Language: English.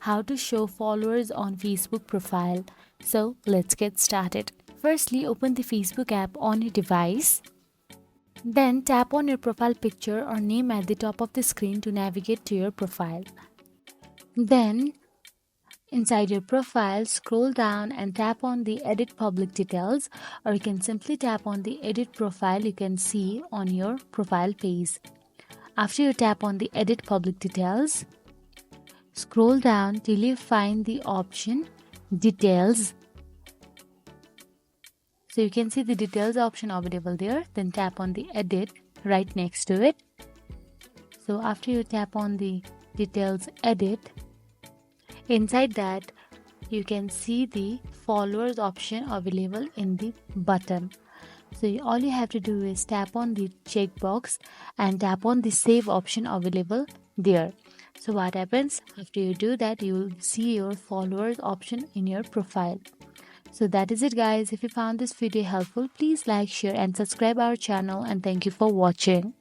how to show followers on Facebook profile. So let's get started. Firstly, open the Facebook app on your device. Then tap on your profile picture or name at the top of the screen to navigate to your profile. Then inside your profile, scroll down and tap on the Edit Public Details, or you can simply tap on the Edit Profile you can see on your profile page. After you tap on the Edit Public Details, scroll down till you find the option Details. So you can see the Details option available there. Then tap on the Edit right next to it. So after you tap on the Details Edit, inside that you can see the Followers option available in the bottom. So all you have to do is tap on the checkbox and tap on the Save option available there. So what happens after you do that, you will see your followers option in your profile. So that is it, guys. If you found this video helpful, please like, share and subscribe our channel, and thank you for watching.